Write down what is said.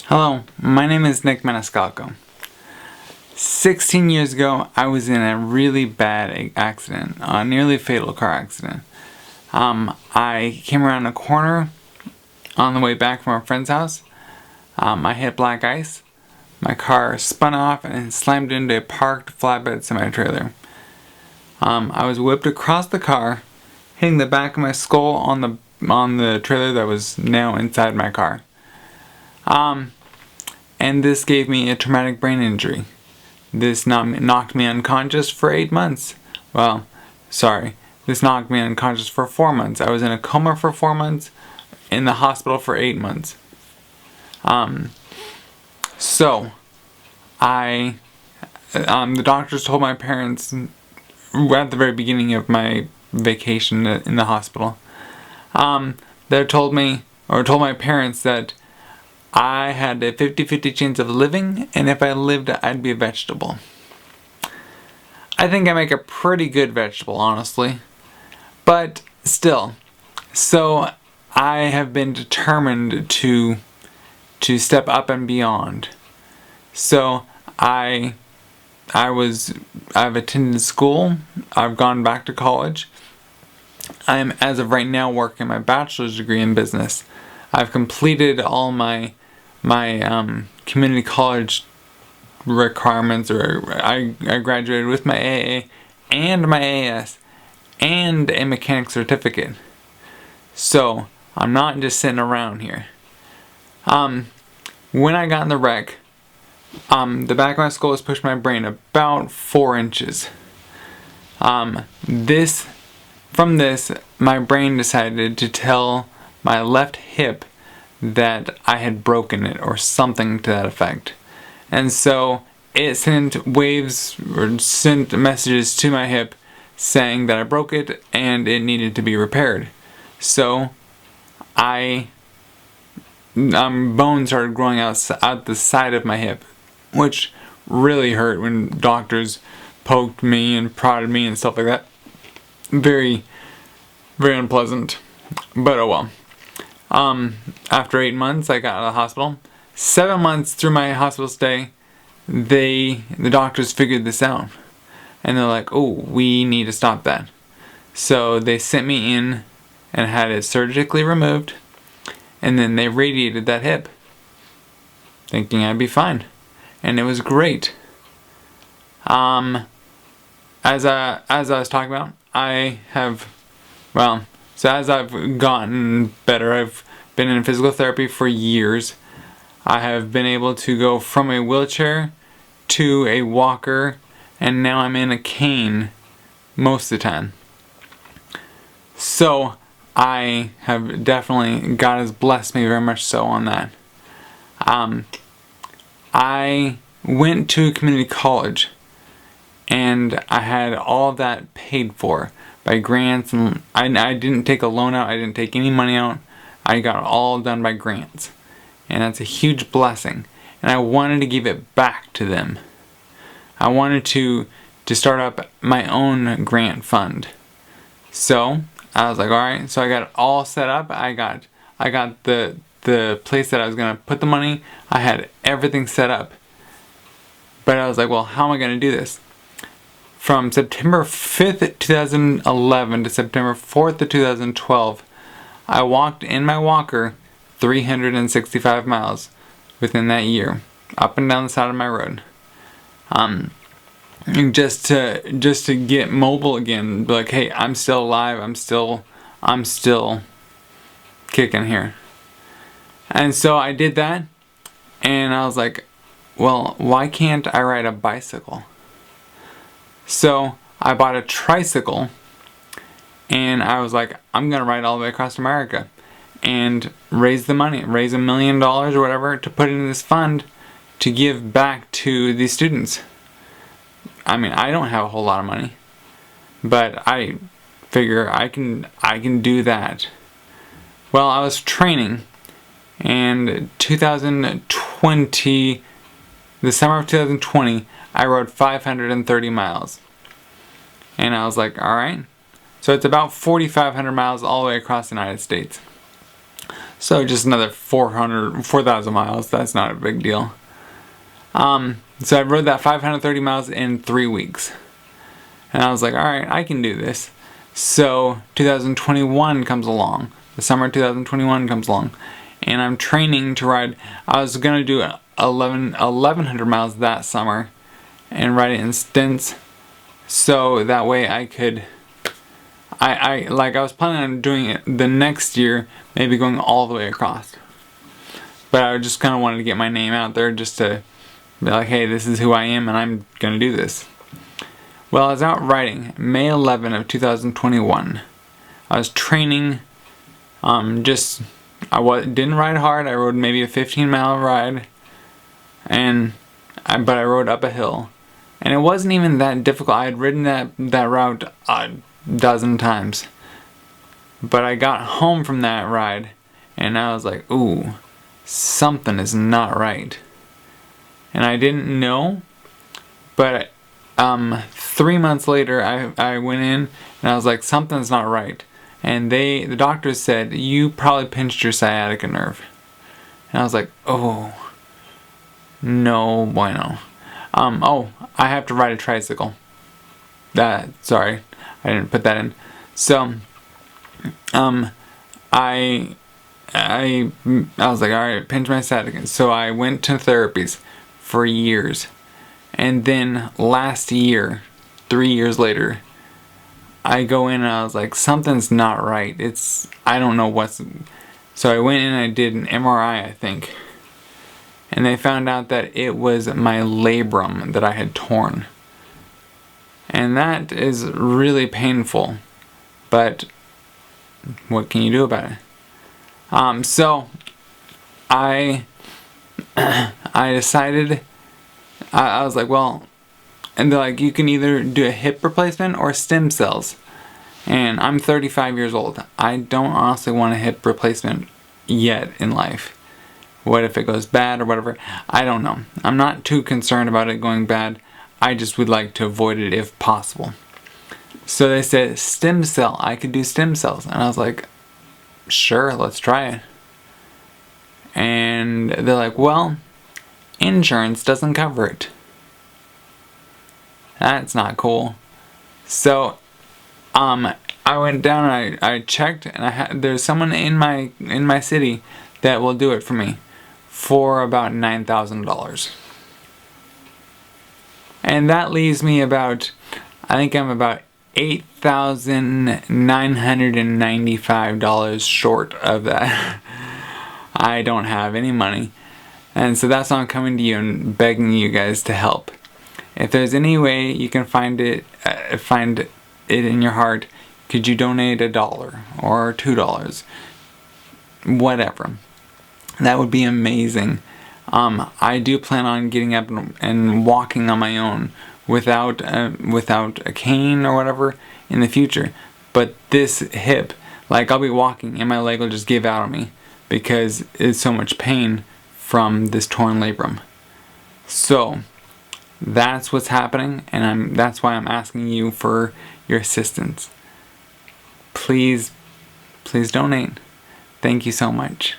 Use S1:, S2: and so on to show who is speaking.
S1: Hello, my name is Nick Maniscalco. 16 years ago, I was in a really bad accident, a nearly fatal car accident. I came around a corner on the way back from a friend's house. I hit black ice. My car spun off and slammed into a parked flatbed semi-trailer. I was whipped across the car, hitting the back of my skull on the trailer that was now inside my car. And this gave me a traumatic brain injury. This knocked me unconscious for 8 months. This knocked me unconscious for 4 months. I was in a coma for 4 months, in the hospital for 8 months. The doctors told my parents at the very beginning of my vacation in the hospital, they told my parents that I had a 50-50 chance of living, and if I lived, I'd be a vegetable. I think I make a pretty good vegetable, honestly. But still. So I have been determined to step up and beyond. So I've attended school. I've gone back to college. I'm, as of right now, working my bachelor's degree in business. I've completed all my community college requirements, or I graduated with my AA and my AS and a mechanic certificate. So I'm not just sitting around here. When I got in the wreck, the back of my skull was pushed my brain about 4 inches. From this, my brain decided to tell my left hip that I had broken it, or something to that effect. And so it sent messages to my hip saying that I broke it and it needed to be repaired. So bones started growing out the side of my hip, which really hurt when doctors poked me and prodded me and stuff like that. Very, very unpleasant, but oh well. After 8 months, I got out of the hospital. 7 months through my hospital stay, the doctors figured this out. And they're like, oh, we need to stop that. So they sent me in and had it surgically removed. And then they radiated that hip, thinking I'd be fine. And it was great. As I was talking about, as I've gotten better, I've been in physical therapy for years. I have been able to go from a wheelchair to a walker, and now I'm in a cane most of the time. So I have definitely, God has blessed me very much so on that. I went to community college, and I had all of that paid for by grants, and I didn't take a loan out, I didn't take any money out. I got it all done by grants. And that's a huge blessing. And I wanted to give it back to them. I wanted to start up my own grant fund. So I was like, alright, so I got it all set up. I got the place that I was gonna put the money. I had everything set up. But I was like, well, how am I gonna do this? From September 5th, 2011 to September 4th of 2012, I walked in my walker 365 miles within that year, up and down the side of my road. Just to get mobile again, be like, hey, I'm still alive, I'm still kicking here. And so I did that, and I was like, well, why can't I ride a bicycle? So I bought a tricycle, and I was like, I'm gonna ride all the way across America and raise the money, raise $1 million or whatever to put in this fund to give back to these students. I mean, I don't have a whole lot of money, but I figure I can do that. Well, I was training, and 2020, the summer of 2020, I rode 530 miles. And I was like, alright. So it's about 4,500 miles all the way across the United States. So just another 4,000 miles. That's not a big deal. So I rode that 530 miles in 3 weeks. And I was like, alright, I can do this. So 2021 comes along. The summer of 2021 comes along. And I'm training to ride. I was going to do 1,100 miles that summer and ride it in stints. So that way I could... I was planning on doing it the next year, maybe going all the way across. But I just kind of wanted to get my name out there just to be like, hey, this is who I am and I'm going to do this. Well, I was out riding May 11 of 2021. I was training, didn't ride hard. I rode maybe a 15-mile ride, but I rode up a hill. And it wasn't even that difficult. I had ridden that route a dozen times. But I got home from that ride and I was like, ooh, something is not right. And I didn't know, but 3 months later I went in and I was like, something's not right. And the doctors said, you probably pinched your sciatica nerve. And I was like, oh, no bueno. Oh, I have to ride a tricycle. Sorry, I didn't put that in. So, I was like, alright, pinch my sciatica. So I went to therapies for years. And then last year, 3 years later, I go in and I was like, something's not right. I don't know what's... So I went in and I did an MRI, I think. And they found out that it was my labrum that I had torn. And that is really painful. But what can you do about it? So I decided, I was like, well, and they're like, you can either do a hip replacement or stem cells. And I'm 35 years old. I don't honestly want a hip replacement yet in life. What if it goes bad or whatever? I don't know. I'm not too concerned about it going bad. I just would like to avoid it if possible. So they said stem cell. I could do stem cells. And I was like, sure, let's try it. And they're like, well, insurance doesn't cover it. That's not cool. So I went down and I checked, and there's someone in my city that will do it for me for about $9,000. And that leaves me about, I think I'm about $8,995 short of that. I don't have any money. And so that's why I'm coming to you and begging you guys to help. If there's any way you can find it in your heart, could you donate $1 or $2? Whatever. That would be amazing. I do plan on getting up and walking on my own without a cane or whatever in the future. But this hip, like, I'll be walking and my leg will just give out on me because it's so much pain from this torn labrum. So that's what's happening, and that's why I'm asking you for your assistance. Please donate. Thank you so much.